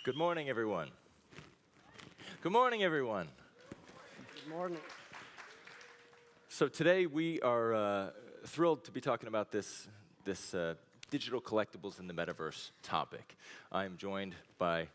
Good morning, everyone. Good morning, everyone. Good morning. So today we are thrilled to be talking about this digital collectibles in the metaverse topic. I am joined by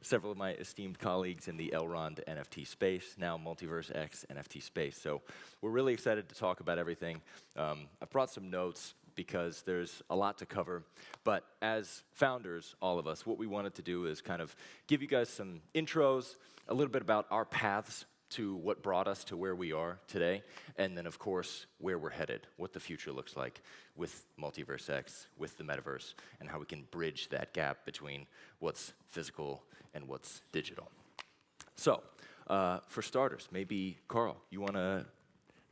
several of my esteemed colleagues in the Elrond NFT space, now MultiversX NFT space. So we're really excited to talk about everything. I've brought some notes because there's a lot to cover. But as founders, all of us, what we wanted to do is kind of give you guys some intros, a little bit about our paths to what brought us to where we are today, and then, of course, where we're headed, what the future looks like with MultiversX, with the metaverse, and how we can bridge that gap between what's physical and what's digital. So, for starters, maybe, Carl, you want to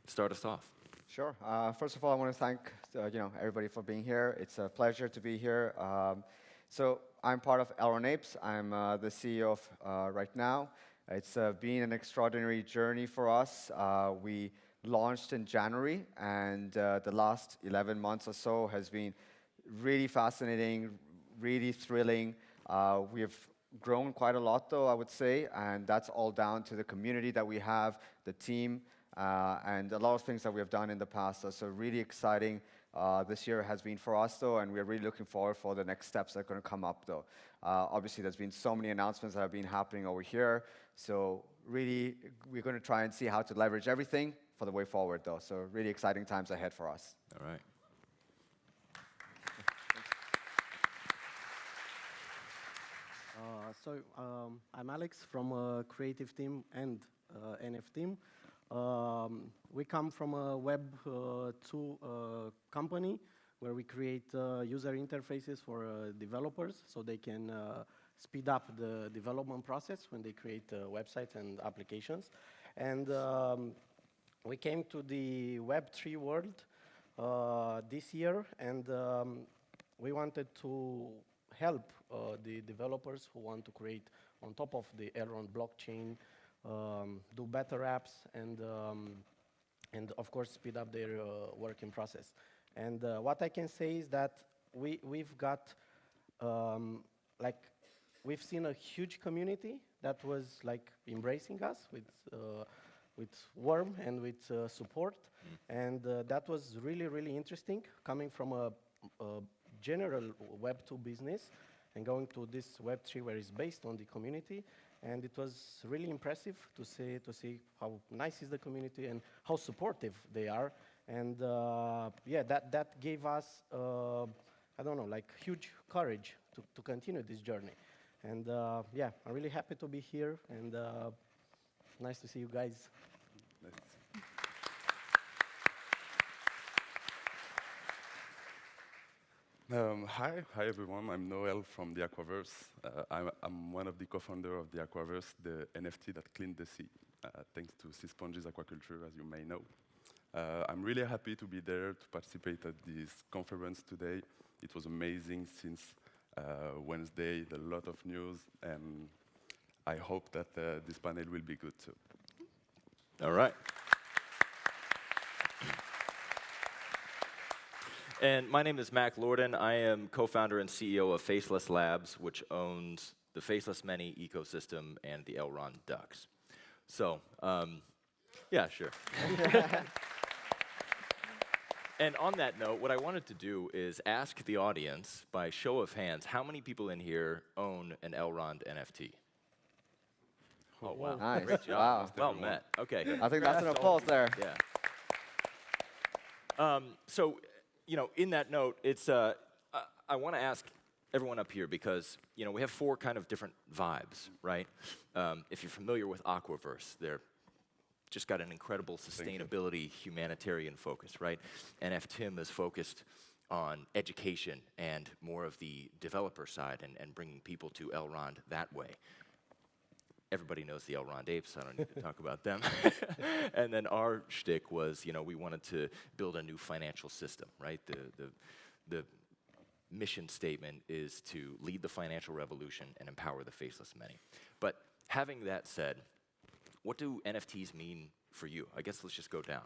start us off? Sure. First of all, I want to thank everybody for being here. It's a pleasure to be here. So I'm part of Elrond Apes. I'm the CEO of right now. It's been an extraordinary journey for us. We launched in January, and the last 11 months or so has been really fascinating, really thrilling. We have grown quite a lot, though, I would say, and that's all down to the community that we have, the team, and a lot of things that we have done in the past. So really exciting this year has been for us, though, and we're really looking forward for the next steps that are going to come up, though. Obviously, there's been so many announcements that have been happening over here. So really, we're going to try and see how to leverage everything for the way forward, though. So really exciting times ahead for us. All right. I'm Alex from a creative team and NF team. We come from a Web 2 company where we create user interfaces for developers so they can speed up the development process when they create websites and applications. And we came to the Web 3 world this year, and we wanted to help the developers who want to create on top of the Elrond blockchain, do better apps, and of course speed up their working process. And what I can say is that we've got we've seen a huge community that was embracing us with warmth and with support, and that was really interesting, coming from a general Web 2 business and going to this Web 3 where it's based on the community. And it was really impressive to see how nice is the community and how supportive they are. And yeah, that gave us, huge courage to continue this journey. And yeah, I'm really happy to be here, and nice to see you guys. Hi everyone. I'm Noel from the Aquaverse. I'm one of the co-founders of the Aquaverse, the NFT that cleaned the sea, thanks to Sea Sponge's aquaculture, as you may know. I'm really happy to be there to participate at this conference today. It was amazing since Wednesday, a lot of news, and I hope that this panel will be good too. All right. And my name is Mac Lorden. I am co-founder and CEO of Faceless Labs, which owns the Faceless Many ecosystem and the Elrond Ducks. So, yeah, sure. And on that note, what I wanted to do is ask the audience, by show of hands, how many people in here own an Elrond NFT? Oh, wow. Nice. Great job. Well met. Okay. I think that's an applause there. Yeah. So, in that note, it's I want to ask everyone up here because, we have four kind of different vibes, right? If you're familiar with Aquaverse, they're just got an incredible sustainability humanitarian focus, right? NF Tim is focused on education and more of the developer side and bringing people to Elrond that way. Everybody knows the Elrond Apes. I don't need to talk about them. And then our shtick was, we wanted to build a new financial system, right? The mission statement is to lead the financial revolution and empower the faceless many. But having that said, what do NFTs mean for you? I guess let's just go down.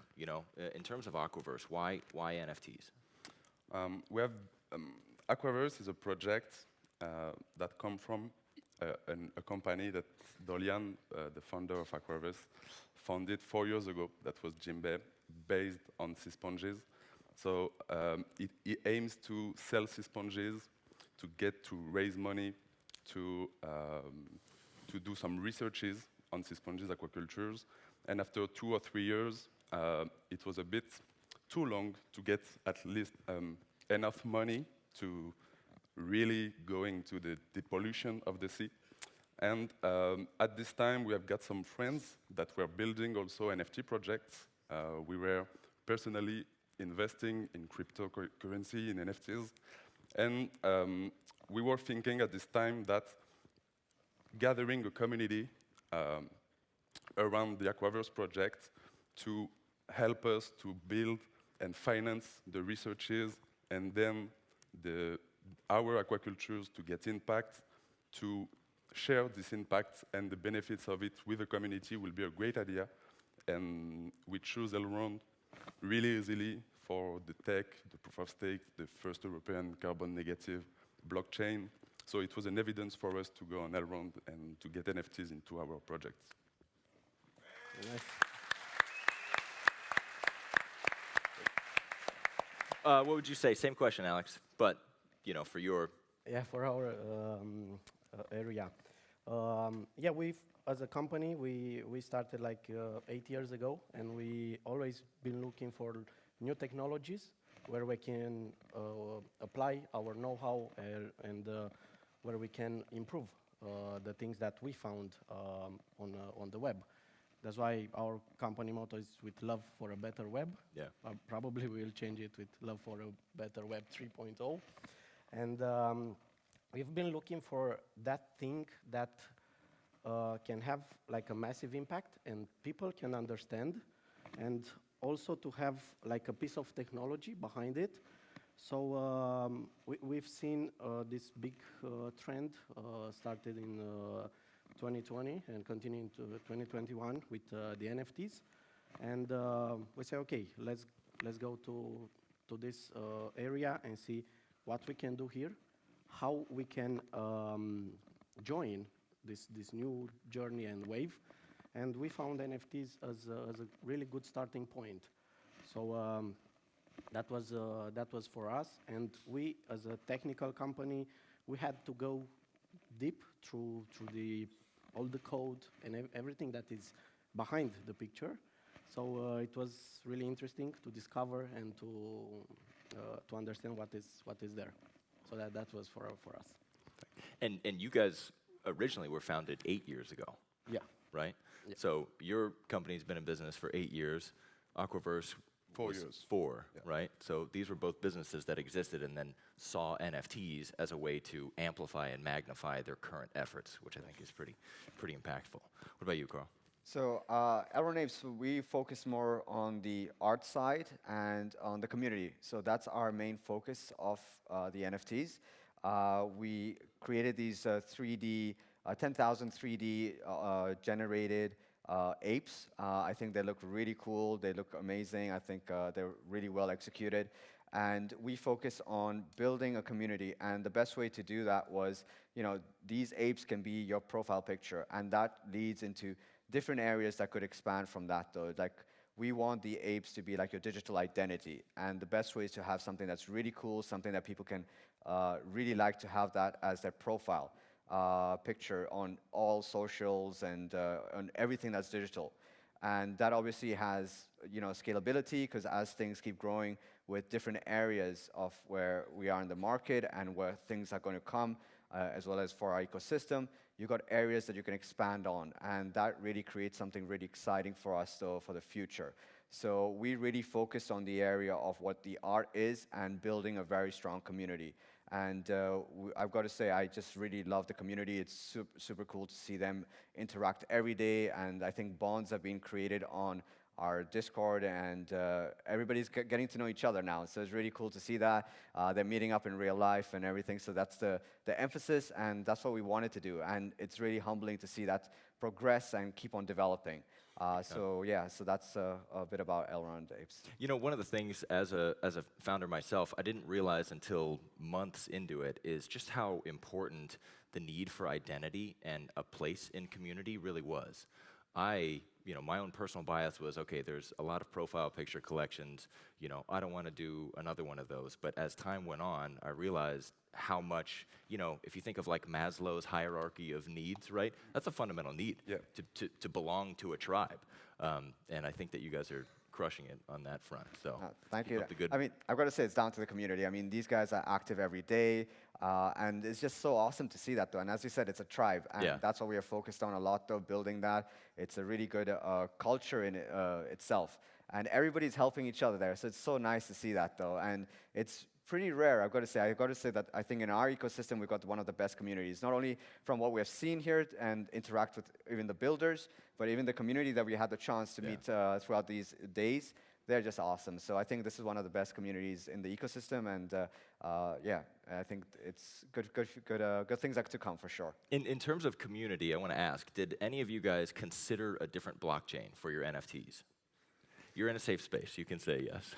In terms of Aquaverse, why NFTs? We have Aquaverse is a project that comes from a company that Dolian, the founder of Aquaverse, founded 4 years ago. That was Jimbe, based on sea sponges. So it aims to sell sea sponges, to raise money, to do some researches on sea sponges aquacultures. And after 2 or 3 years, it was a bit too long to get at least enough money to really go into the depollution of the sea. And at this time, we have got some friends that were building also NFT projects. We were personally investing in cryptocurrency, in NFTs. And we were thinking at this time that gathering a community around the Aquaverse project to help us to build and finance the researches, and then our aquacultures to get impact, to share this impact and the benefits of it with the community will be a great idea. And we choose Elrond really easily for the tech, the proof of stake, the first European carbon negative blockchain. So it was an evidence for us to go on Elrond and to get NFTs into our projects. Nice. What would you say? Same question, Alex, but for your Yeah, for our area. Yeah, as a company, we started like 8 years ago, and we always been looking for new technologies where we can apply our know-how and where we can improve the things that we found on the web. That's why our company motto is with love for a better web. Yeah. Probably we'll change it with love for a better web 3.0. And we've been looking for that thing that can have like a massive impact and people can understand, and also to have like a piece of technology behind it. So we've seen this big trend started in 2020 and continuing to 2021 with the NFTs. And we say, okay, let's go to this area and see what we can do here, how we can join this new journey and wave. And we found NFTs as a really good starting point. So that was for us. And we, as a technical company, we had to go deep through all the code and everything that is behind the picture. So it was really interesting to discover and to understand what is there. So that was for us. and you guys originally were founded 8 years ago, Yeah. right? Yeah. So your company's been in business for 8 years. Aquaverse 4 was years. 4, Yeah. right? So these were both businesses that existed and then saw NFTs as a way to amplify and magnify their current efforts, which I think is pretty impactful. What about you, Carl? So Elrond Apes, we focus more on the art side and on the community. So that's our main focus of the NFTs. We created these 10,000 3D generated apes. I think they look really cool. They look amazing. I think they're really well executed. And we focus on building a community. And the best way to do that was, these apes can be your profile picture. And that leads into different areas that could expand from that, though. Like, we want the apes to be like your digital identity. And the best way is to have something that's really cool, something that people can really like to have that as their profile picture on all socials and on everything that's digital. And that obviously has, scalability, because as things keep growing with different areas of where we are in the market and where things are going to come, as well as for our ecosystem, you've got areas that you can expand on. And that really creates something really exciting for us, though, for the future. So we really focus on the area of what the art is and building a very strong community. And I've got to say, I just really love the community. It's super cool to see them interact every day. And I think bonds have been created on our Discord, and everybody's getting to know each other now. So it's really cool to see that. They're meeting up in real life and everything. So that's the emphasis, and that's what we wanted to do. And it's really humbling to see that progress and keep on developing. So that's a bit about Elrond Apes. You know, one of the things as a founder myself, I didn't realize until months into it is just how important the need for identity and a place in community really was. My own personal bias was, okay, there's a lot of profile picture collections, I don't want to do another one of those. But as time went on, I realized how much, if you think of like Maslow's hierarchy of needs, right? That's a fundamental need to belong to a tribe. And I think that you guys are crushing it on that front. So thank you. Up the good. I mean, I've got to say it's down to the community. I mean, these guys are active every day, and it's just so awesome to see that, though. And as you said, it's a tribe, and that's what we are focused on a lot, though, building that. It's a really good culture in itself, and everybody's helping each other there. So it's so nice to see that, though, and it's pretty rare, I've got to say that I think in our ecosystem, we've got one of the best communities, not only from what we have seen here and interact with even the builders, but even the community that we had the chance to meet throughout these days. They're just awesome. So I think this is one of the best communities in the ecosystem, and I think it's good things to come for sure. In terms of community, I want to ask, did any of you guys consider a different blockchain for your NFTs? You're in a safe space, you can say yes.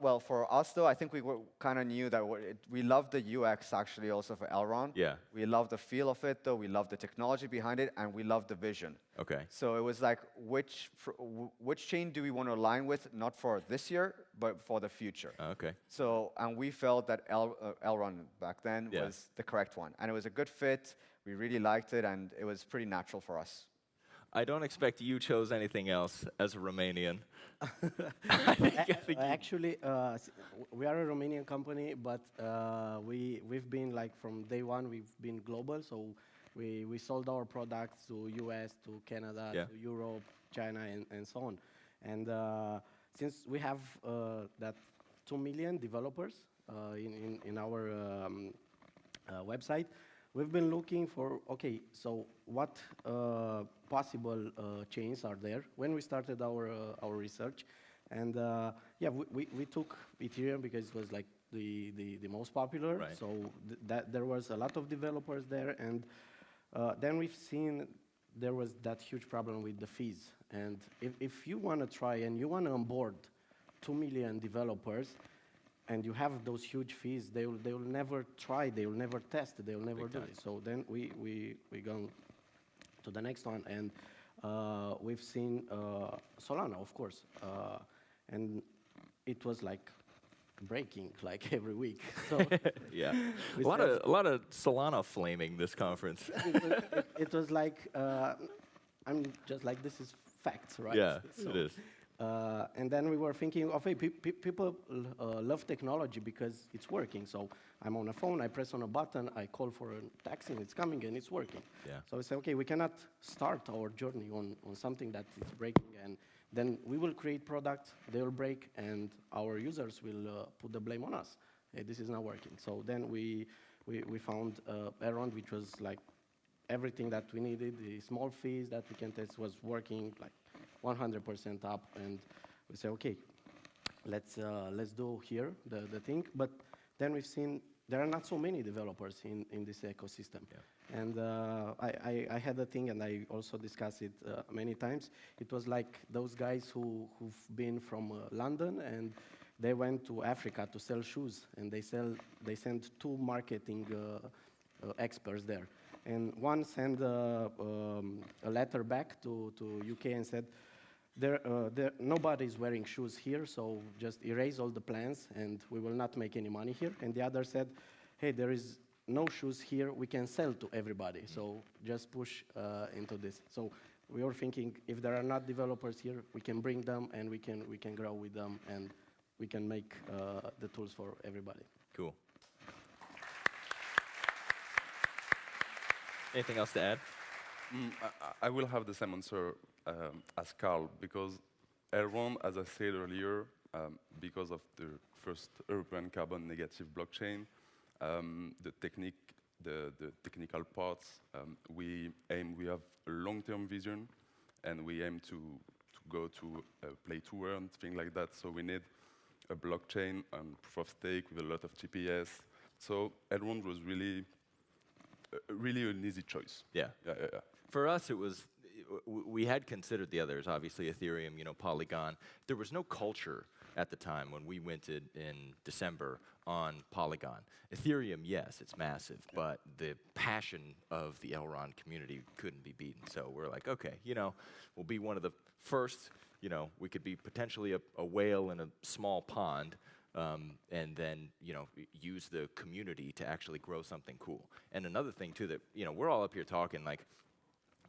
Well, for us, though, I think we kind of knew that we love the UX, actually, also for Elrond. Yeah. We love the feel of it, though. We love the technology behind it, and we love the vision. Okay. So it was like, which chain do we want to align with, not for this year, but for the future? Okay. So, and we felt that Elrond back then was the correct one. And it was a good fit. We really liked it, and it was pretty natural for us. I don't expect you chose anything else as a Romanian. Actually, we are a Romanian company, but we've been like from day one, we've been global. So we sold our products to US, to Canada, to Europe, China, and so on. And since we have that 2 million developers in our website, we've been looking for, okay, so what possible chains are there when we started our research. And we took Ethereum because it was like the most popular. Right. So that there was a lot of developers there. And then we've seen there was that huge problem with the fees. And if you want to try and you want to onboard 2 million developers, and you have those huge fees, they will never try, they will never test, they will never do it. So then we go to the next one, and we've seen Solana, of course, and it was like breaking like every week. So yeah, a lot of Solana flaming this conference. it was like I'm just like, this is facts, right? Yeah, so, it is. And then we were thinking of, hey, people love technology because it's working. So I'm on a phone, I press on a button, I call for a taxi, and it's coming, and it's working. Yeah. So we say, okay, we cannot start our journey on something that is breaking, and then we will create products, they will break, and our users will put the blame on us. Hey, this is not working. So then we found Elrond, which was like everything that we needed. The small fees that we can test was working, like 100% up, and we say, okay, let's do here the thing. But then we've seen there are not so many developers in this ecosystem. Yeah. And I had a thing, and I also discussed it many times. It was like those guys who've been from London, and they went to Africa to sell shoes, and they sent 2 marketing experts there. And one sent a letter back to UK and said, nobody's wearing shoes here, so just erase all the plans and we will not make any money here. And the other said, hey, there is no shoes here, we can sell to everybody, so just push into this. So we were thinking, if there are not developers here, we can bring them and we can grow with them, and we can make the tools for everybody. Cool. Anything else to add? I will have the same answer as Carl, because Elrond, as I said earlier, because of the first European carbon negative blockchain, the technical parts, we have a long-term vision, and we aim to go to play to earn, things like that. So we need a blockchain and proof of stake with a lot of TPS. So Elrond was really an easy choice. Yeah. Yeah. For us, it was, we had considered the others, obviously Ethereum, Polygon. There was no culture at the time when we minted in December on Polygon. Ethereum, yes, it's massive, but the passion of the Elrond community couldn't be beaten. So we're like, okay, we'll be one of the first, we could be potentially a whale in a small pond, and then use the community to actually grow something cool. And another thing too that we're all up here talking like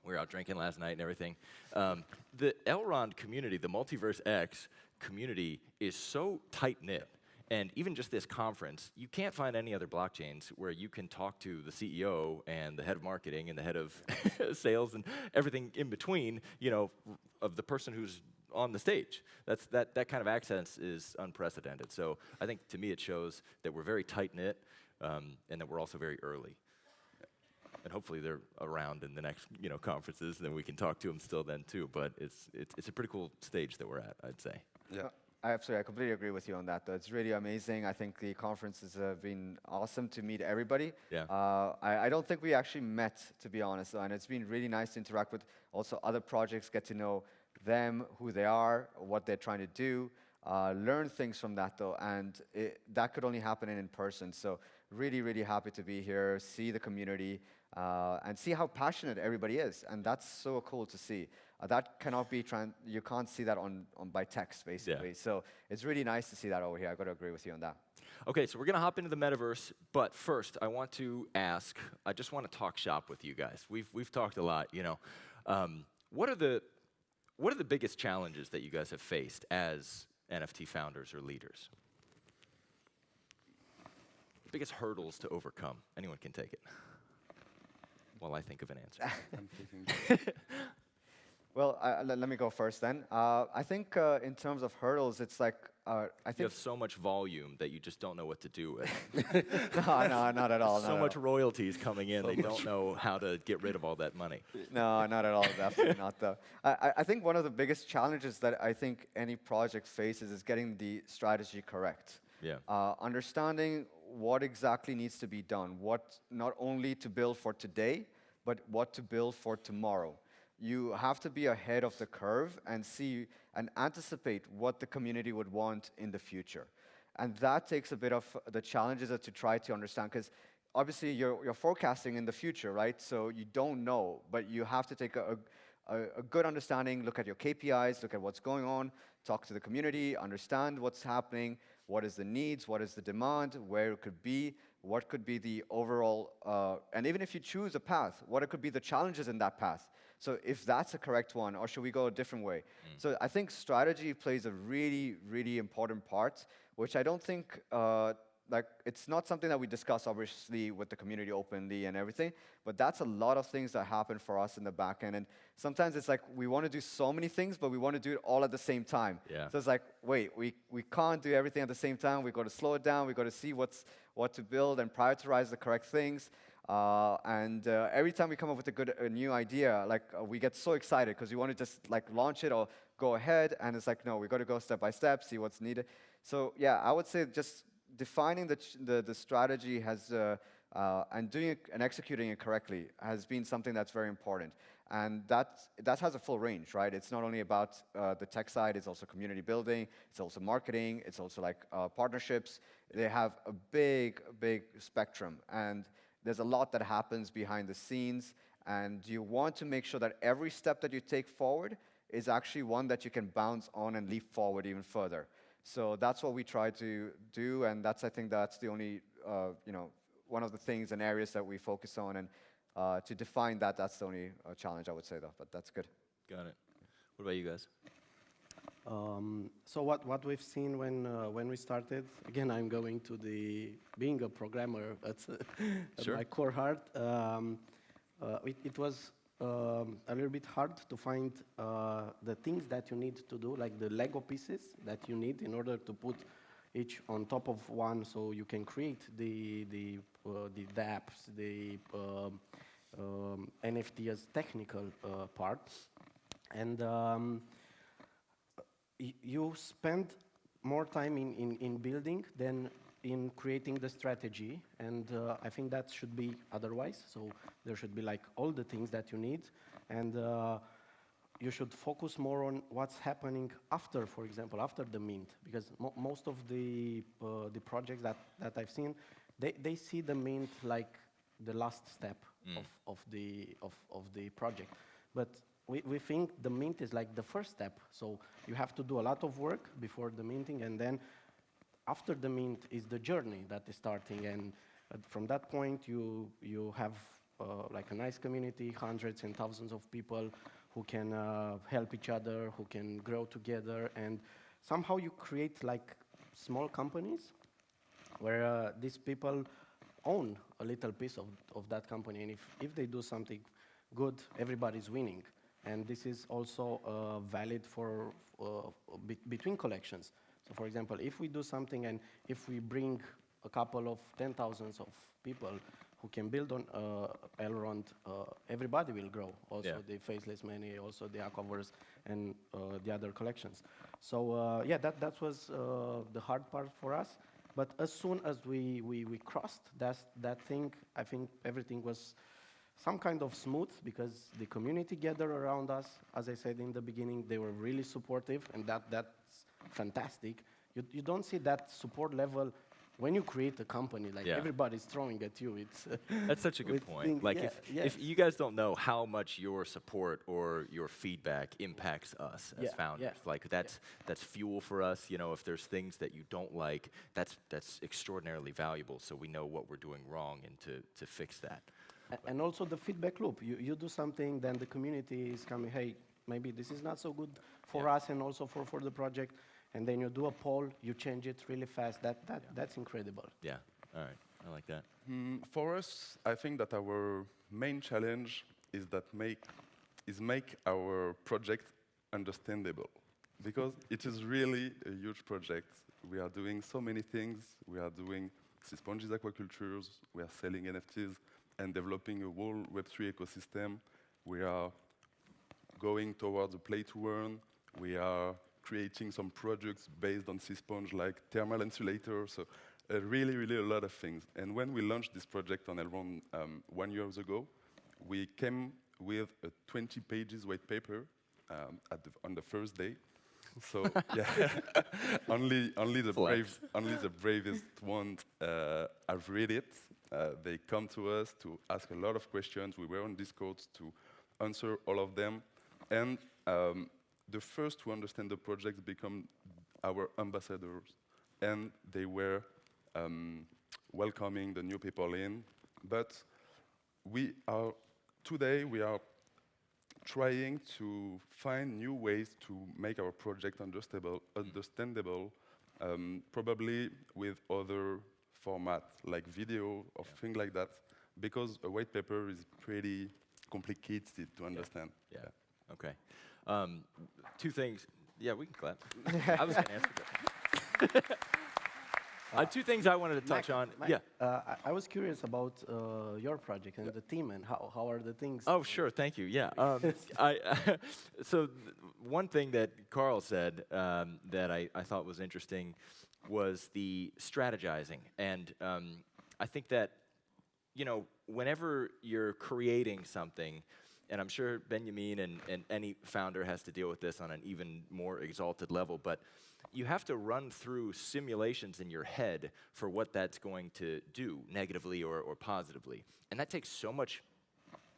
we were out drinking last night and everything. The Elrond community, the MultiversX community, is so tight knit. And even just this conference, you can't find any other blockchains where you can talk to the CEO and the head of marketing and the head of sales and everything in between, of the person who's on the stage. That kind of access is unprecedented. So I think to me it shows that we're very tight knit, and that we're also very early. And hopefully they're around in the next conferences, and then we can talk to them still then too. But it's a pretty cool stage that we're at, I'd say. Yeah. I completely agree with you on that, though. It's really amazing. I think the conferences have been awesome to meet everybody. Yeah. I don't think we actually met, to be honest, though, and it's been really nice to interact with also other projects, get to know them, who they are, what they're trying to do, learn things from that, though, and that could only happen in person. So really, really happy to be here, see the community, and see how passionate everybody is, and that's so cool to see. That cannot be, you can't see that on by text, basically. Yeah. So it's really nice to see that over here. I've got to agree with you on that. Okay, so we're going to hop into the metaverse, but first I want to ask, I just want to talk shop with you guys. We've talked a lot, What are the biggest challenges that you guys have faced as NFT founders or leaders? Biggest hurdles to overcome? Anyone can take it while I think of an answer. I'm thinking. Well, let me go first then. I think in terms of hurdles, it's like, I You think... have so much volume that you just don't know what to do with. No, not at all. So much royalties coming in, they don't know how to get rid of all that money. No, not at all. Definitely not, though. I think one of the biggest challenges that I think any project faces is getting the strategy correct. Yeah. Understanding what exactly needs to be done, what not only to build for today, but what to build for tomorrow. You have to be ahead of the curve and see and anticipate what the community would want in the future. And that takes a bit of the challenges to try to understand, because obviously you're forecasting in the future, right? So you don't know, but you have to take a good understanding, look at your KPIs, look at what's going on, talk to the community, understand what's happening, what is the needs, what is the demand, where it could be, what could be the overall, and even if you choose a path, what it could be the challenges in that path. So if that's a correct one, or should we go a different way? So I think strategy plays a really, really important part, which I don't think, it's not something that we discuss, obviously, with the community openly and everything, but that's a lot of things that happen for us in the back end. And sometimes it's like we want to do so many things, but we want to do it all at the same time. Yeah. So it's like, wait, we can't do everything at the same time. We've got to slow it down. We've got to see what to build and prioritize the correct things. Every time we come up with a new idea, we get so excited because we want to just launch it or go ahead, and it's like, no, we got to go step by step, see what's needed. So yeah, I would say just defining the strategy has and doing it and executing it correctly has been something that's very important. And that has a full range, right? It's not only about the tech side, it's also community building, it's also marketing, it's also partnerships. They have a big spectrum, and there's a lot that happens behind the scenes, and you want to make sure that every step that you take forward is actually one that you can bounce on and leap forward even further. So that's what we try to do, and I think that's the only, one of the things and areas that we focus on, and to define that's the only challenge, I would say, though, but that's good. Got it. What about you guys? So what we've seen when we started, again, I'm going to being a programmer, that's Sure. my core heart. It was a little bit hard to find the things that you need to do, like the Lego pieces that you need in order to put each on top of one, so you can create the apps, the NFT as technical part. And you spend more time in building than in creating the strategy, and I think that should be otherwise. So there should be like all the things that you need, and you should focus more on what's happening after, for example, after the mint, because most of the projects that I've seen, they see the mint like the last step of the project, but we think the mint is like the first step. So you have to do a lot of work before the minting, and then after the mint is the journey that is starting, and from that point you have like a nice community, hundreds and thousands of people who can help each other, who can grow together, and somehow you create like small companies where these people own a little piece of that company, and if they do something good, everybody's winning. And this is also valid for between collections. So for example, if we do something and if we bring a couple of 10,000s of people who can build on Elrond, everybody will grow. Also the Faceless Many, also the Aquaverse, and the other collections. So yeah, that was the hard part for us. But as soon as we crossed that thing, I think everything was some kind of smooth, because the community gathered around us. As I said in the beginning, they were really supportive, and that's fantastic. You don't see that support level when you create a company, like everybody's throwing at you. It's that's such a good point. Like if you guys don't know how much your support or your feedback impacts us as founders, like that's fuel for us. You know, if there's things that you don't like, that's extraordinarily valuable. So we know what we're doing wrong and to fix that. And also the feedback loop. You do something, then the community is coming, hey, maybe this is not so good for us and also for the project. And then you do a poll, you change it really fast. That's incredible. Yeah, all right, I like that. For us, I think that our main challenge is make our project understandable, because it is really a huge project. We are doing so many things. We are doing sea sponges aquacultures. We are selling NFTs and developing a whole Web3 ecosystem. We are going towards a play-to-earn. We are creating some products based on sea sponge, like thermal insulator. So really, really a lot of things. And when we launched this project on Elrond 1 year ago, we came with a 20 pages white paper on the first day. So yeah, only the bravest ones have read it. They come to us to ask a lot of questions. We were on Discord to answer all of them, and the first to understand the project become our ambassadors, and they were welcoming the new people in. But today we are trying to find new ways to make our project understandable, probably with other formats like video or things like that, because a white paper is pretty complicated to understand. Yeah. Okay. Two things. Yeah, we can clap. I was going to answer that. Two things I wanted to touch on. Mike, I was curious about your project and the team, and how are the things? Oh, sure. Thank you. Yeah. So one thing that Carl said that I thought was interesting was the strategizing. And I think that, you know, whenever you're creating something, and I'm sure Benjamin and any founder has to deal with this on an even more exalted level, but you have to run through simulations in your head for what that's going to do, negatively or positively. And that takes so much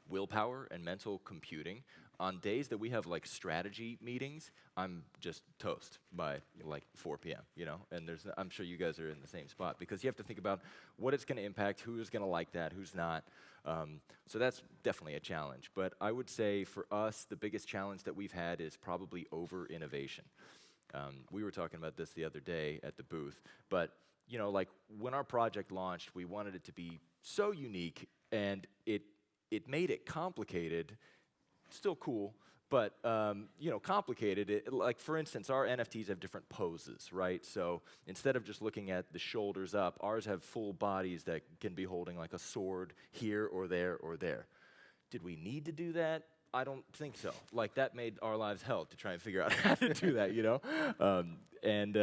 willpower and mental computing. On days that we have like strategy meetings, I'm just toast by like 4 p.m., you know? And I'm sure you guys are in the same spot, because you have to think about what it's going to impact, who's going to like that, who's not. So that's definitely a challenge. But I would say for us, the biggest challenge that we've had is probably over-innovation. We were talking about this the other day at the booth, but you know, like when our project launched, we wanted it to be so unique, and it made it complicated. Still cool, but you know, complicated. Like for instance, our NFTs have different poses, right? So instead of just looking at the shoulders up, ours have full bodies that can be holding like a sword here or there or there. Did we need to do that? I don't think so. Like, that made our lives hell to try and figure out how to do that, you know? And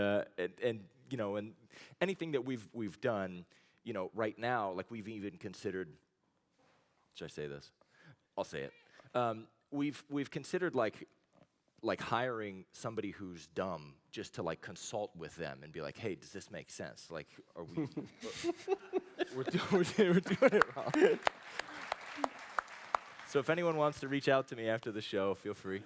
you know, and anything that we've done, you know, right now, like we've even considered, should I say this? I'll say it. We've considered like hiring somebody who's dumb just to like consult with them and be like, hey, does this make sense? Like, are we, we're doing it wrong. So if anyone wants to reach out to me after the show, feel free.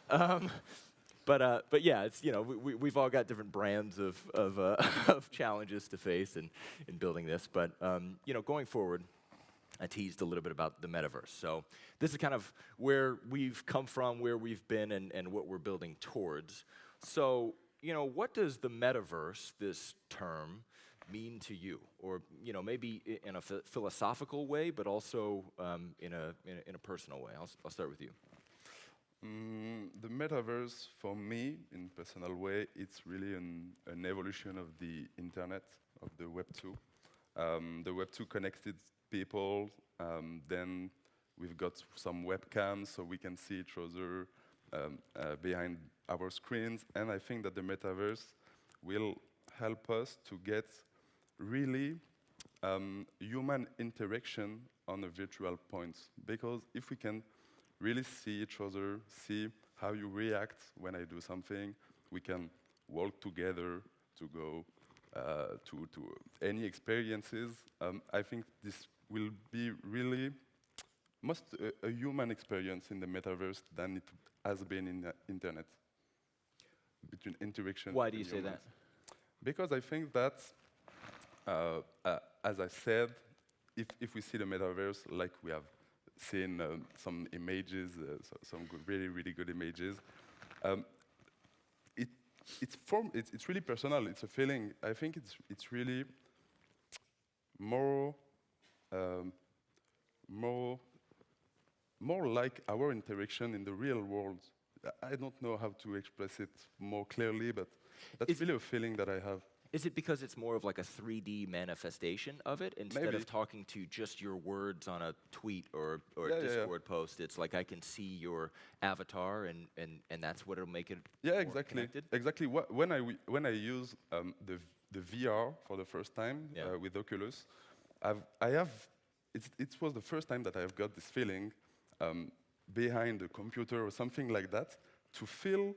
But yeah, it's, you know, we've all got different brands of challenges to face in building this. But you know, going forward, I teased a little bit about the metaverse. So this is kind of where we've come from, where we've been, and what we're building towards. So, you know, what does the metaverse, this term, mean to you? Or, you know, maybe in a philosophical way, but also in a personal way. I'll start with you. The metaverse, for me, in personal way, it's really an evolution of the internet, of the Web 2. The Web 2 connected people, then we've got some webcams so we can see each other behind our screens, and I think that the metaverse will help us to get really human interaction on a virtual point, because if we can really see each other, see how you react when I do something, we can walk together to go to any experiences. I think this will be really most a human experience in the metaverse than it has been in the internet, between interaction. Why do you and say humans. that? Because I think that, as I said, if we see the metaverse like we have seen some images, some really, really good images, it's really personal. It's a feeling. I think it's really more like our interaction in the real world. I don't know how to express it more clearly, but that's really a feeling that I have. Is it because it's more of like a 3D manifestation of it instead Maybe. of talking to just your words on a tweet or Yeah, a Discord post? It's like I can see your avatar and that's what it'll make it Yeah, more exactly. connected? Exactly. When I use the VR for the first time with Oculus, it was the first time that I've got this feeling behind a computer or something like that to feel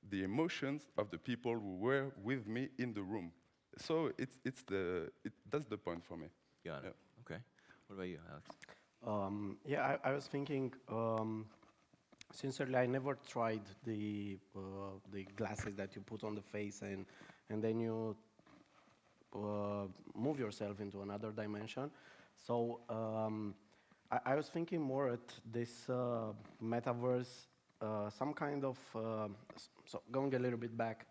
the emotions of the people who were with me in the room. So that's the point for me. Got it. Okay. What about you, Alex? Yeah, I was thinking, sincerely, I never tried the glasses that you put on the face and then you move yourself into another dimension. So I was thinking more at this metaverse, some kind of, so going a little bit back,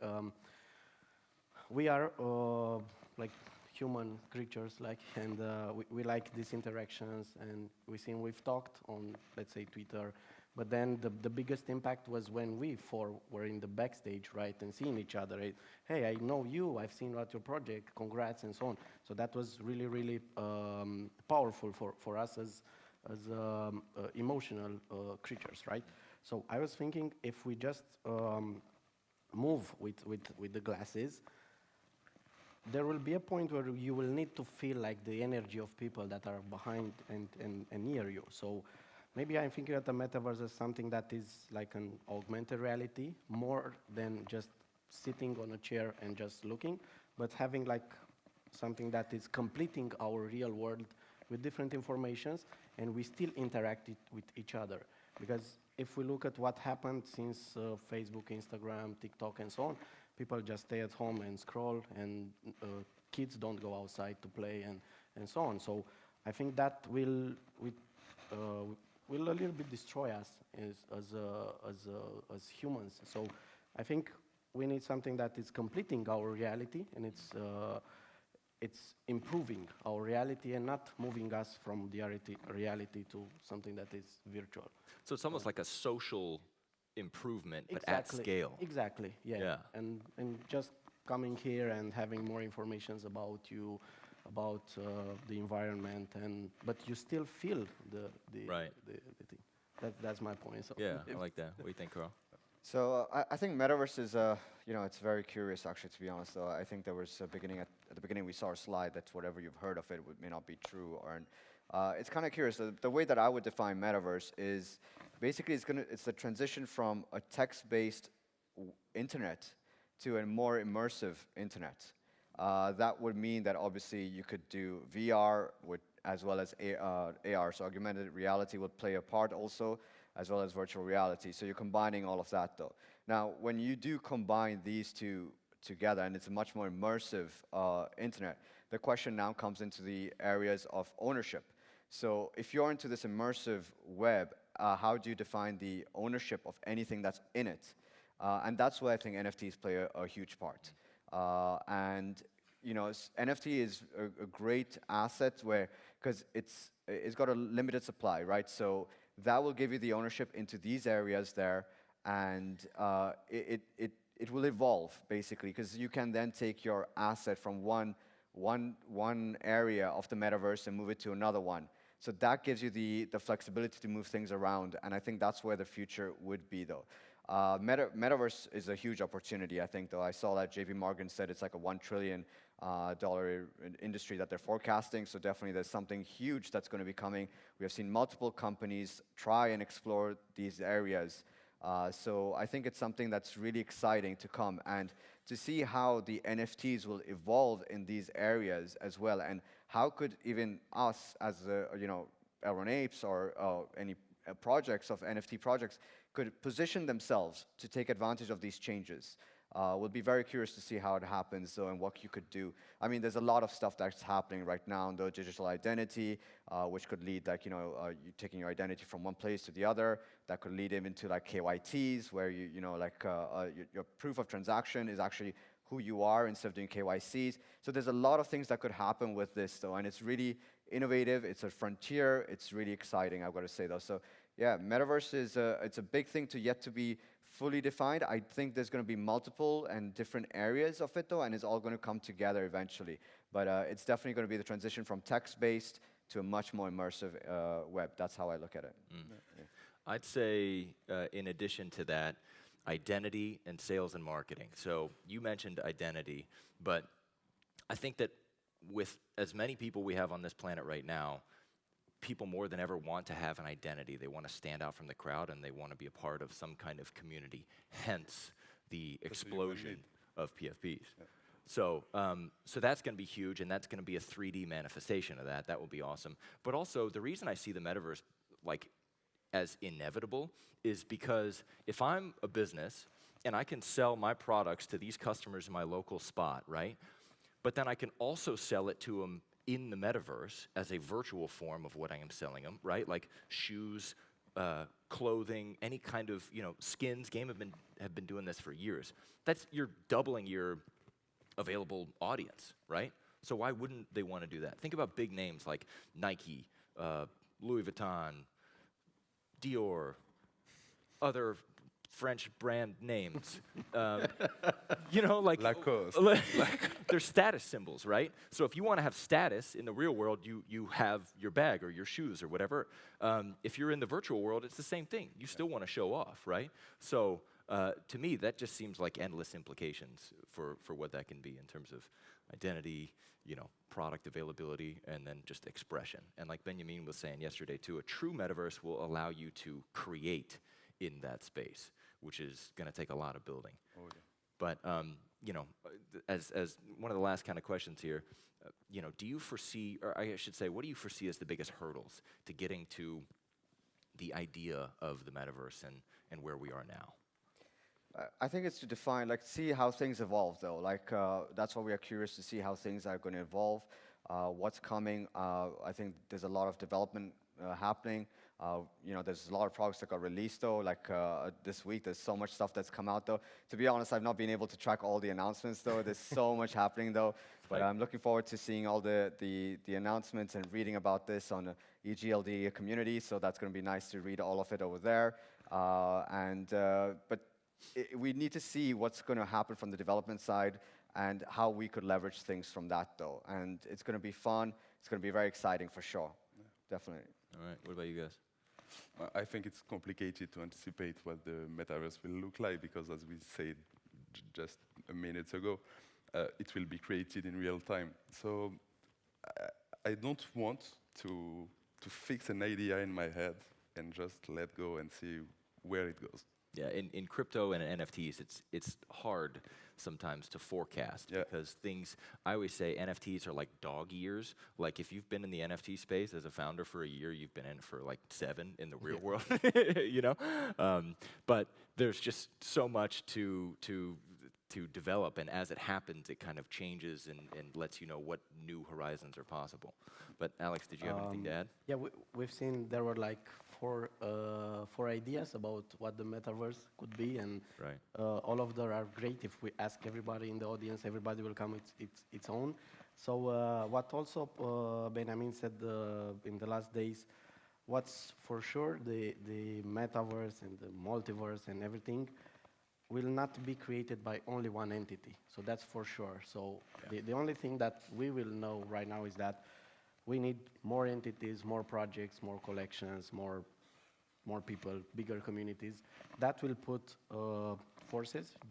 we are like human creatures, and we like these interactions, and we've talked on, let's say, Twitter, but then the biggest impact was when we four were in the backstage, right, and seeing each other. Hey, I know you, I've seen about your project, congrats, and so on. So that was really, really powerful for us as emotional creatures, right? So I was thinking if we just move with the glasses, there will be a point where you will need to feel like the energy of people that are behind and near you. So maybe I'm thinking of the metaverse as something that is like an augmented reality, more than just sitting on a chair and just looking, but having like something that is completing our real world with different informations, and we still interact with each other. Because if we look at what happened since Facebook, Instagram, TikTok, and so on, people just stay at home and scroll, and kids don't go outside to play, and so on. So I think that will a little bit destroy us as humans. So I think we need something that is completing our reality, and it's improving our reality and not moving us from the reality to something that is virtual. So it's almost like a social improvement, but at scale. Exactly, yeah. And just coming here and having more information about you, about the environment, but you still feel the thing. That's my point. So Yeah, I like that. What do you think, Carl? So I think Metaverse is, it's very curious actually, to be honest. Though I think there was a beginning at the beginning we saw a slide that whatever you've heard of it may not be true, or it's kind of curious. The way that I would define Metaverse is basically it's the transition from a text-based internet to a more immersive internet. That would mean that obviously you could do VR as well as AR, so augmented reality would play a part also, as well as virtual reality. So you're combining all of that though. Now, when you do combine these two together, and it's a much more immersive internet, the question now comes into the areas of ownership. So if you're into this immersive web, how do you define the ownership of anything that's in it? And that's where I think NFTs play a huge part. And NFT is a great asset because it's got a limited supply, right? So that will give you the ownership into these areas there, and it will evolve basically, because you can then take your asset from one area of the metaverse and move it to another one. So that gives you the flexibility to move things around, and I think that's where the future would be though. Metaverse is a huge opportunity, I think, though. I saw that JP Morgan said it's like a $1 trillion industry that they're forecasting, so definitely there's something huge that's going to be coming. We have seen multiple companies try and explore these areas. So I think it's something that's really exciting to come, and to see how the NFTs will evolve in these areas as well, and how could even us as Elrond Apes or any projects of NFT projects could position themselves to take advantage of these changes. We'll be very curious to see how it happens, though, and what you could do. I mean, there's a lot of stuff that's happening right now, though, digital identity, which could lead, you taking your identity from one place to the other. That could lead even to, KYTs, where your proof of transaction is actually who you are instead of doing KYCs. So there's a lot of things that could happen with this, though, and it's really innovative. It's a frontier. It's really exciting, I've got to say, though. So yeah, Metaverse it's a big thing yet to be fully defined. I think there's going to be multiple and different areas of it, though, and it's all going to come together eventually. But it's definitely going to be the transition from text-based to a much more immersive web. That's how I look at it. Yeah. I'd say, in addition to that, identity and sales and marketing. So you mentioned identity, but I think that with as many people we have on this planet right now, people more than ever want to have an identity. They want to stand out from the crowd, and they want to be a part of some kind of community, hence the explosion of PFPs. Yeah. So that's going to be huge, and that's going to be a 3D manifestation of that. That will be awesome. But also, the reason I see the metaverse as inevitable is because if I'm a business and I can sell my products to these customers in my local spot, right? But then I can also sell it to them in the metaverse as a virtual form of what I am selling them, right? Like shoes, clothing, any kind of skins. Game have been doing this for years. You're doubling your available audience, right? So why wouldn't they want to do that? Think about big names like Nike, Louis Vuitton, Dior, other French brand names. Lacoste. They're status symbols, right? So if you want to have status in the real world, you have your bag or your shoes or whatever. If you're in the virtual world, it's the same thing. You still want to show off, right? So to me, that just seems like endless implications for what that can be in terms of identity, product availability, and then just expression. And like Benjamin was saying yesterday too, a true metaverse will allow you to create in that space, which is going to take a lot of building. Oh, yeah. But as one of the last kind of questions here, do you foresee, or I should say, what do you foresee as the biggest hurdles to getting to the idea of the metaverse and where we are now? I think it's to define, see how things evolve, though. That's why we are curious to see how things are going to evolve, what's coming. I think there's a lot of development happening. There's a lot of products that got released, though. This week, there's so much stuff that's come out, though. To be honest, I've not been able to track all the announcements, though. There's so much happening, though. But I'm looking forward to seeing all the announcements and reading about this on the EGLD community. So that's going to be nice to read all of it over there. But we need to see what's going to happen from the development side and how we could leverage things from that, though. And it's going to be fun. It's going to be very exciting for sure. Yeah. Definitely. All right. What about you guys? I think it's complicated to anticipate what the metaverse will look like because, as we said just a minute ago, it will be created in real time. So I don't want to fix an idea in my head and just let go and see where it goes. Yeah, in crypto and NFTs, it's hard sometimes to forecast because things, I always say NFTs are like dog years. Like if you've been in the NFT space as a founder for a year, you've been in it for like 7 in the real world, you know? But there's just so much to develop, and as it happens, it kind of changes and lets you know what new horizons are possible. But Alex, did you have anything to add? Yeah, we've seen there were like four ideas about what the metaverse could be, and all of them are great. If we ask everybody in the audience, everybody will come with its own. So what also Benjamin said in the last days, what's for sure, the metaverse and the multiverse and everything will not be created by only one entity. So that's for sure. So the only thing that we will know right now is that we need more entities, more projects, more collections, more people, bigger communities. That will put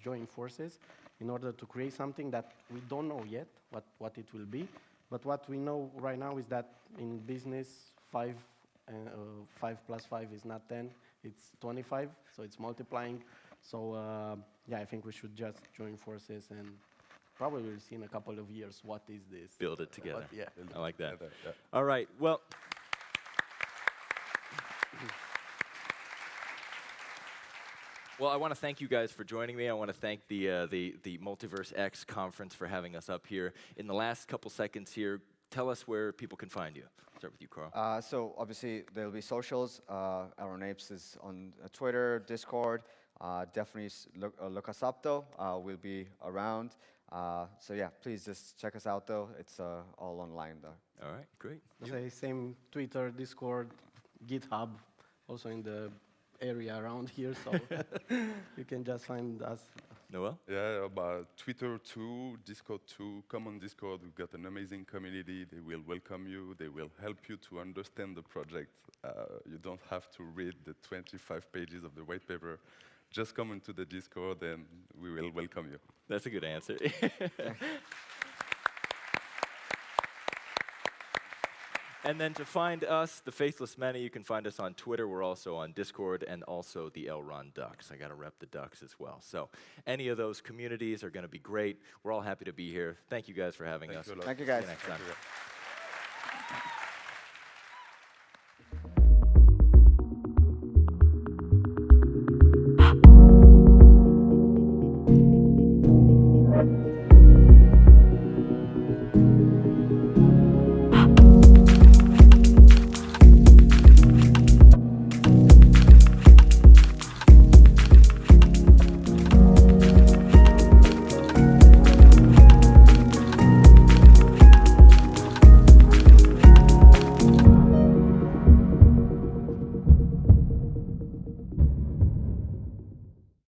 join forces, in order to create something that we don't know yet what it will be. But what we know right now is that in business, 5 plus 5 is not 10, it's 25, so it's multiplying. So I think we should just join forces, and probably we'll see in a couple of years what is this. Build it together. I like that. Yeah. All right, well. Well, I want to thank you guys for joining me. I want to thank the MultiversX conference for having us up here. In the last couple seconds here, tell us where people can find you. Start with you, Carl. So obviously there'll be socials. Elrond Apes is on Twitter, Discord. Definitely look us up though. We'll be around. So yeah, please just check us out though. It's all online though. All right, great. Same Twitter, Discord, GitHub, also in the area around here, so you can just find us. Noel? Yeah, about Twitter too, Discord too. Come on Discord, we've got an amazing community. They will welcome you. They will help you to understand the project. You don't have to read the 25 pages of the white paper. Just come into the Discord and we will welcome you. That's a good answer. And then to find us, the Faceless Men, you can find us on Twitter. We're also on Discord and also the Elrond Ducks. I got to rep the Ducks as well. So any of those communities are going to be great. We're all happy to be here. Thank you guys for having us. Thank you guys. See you next time.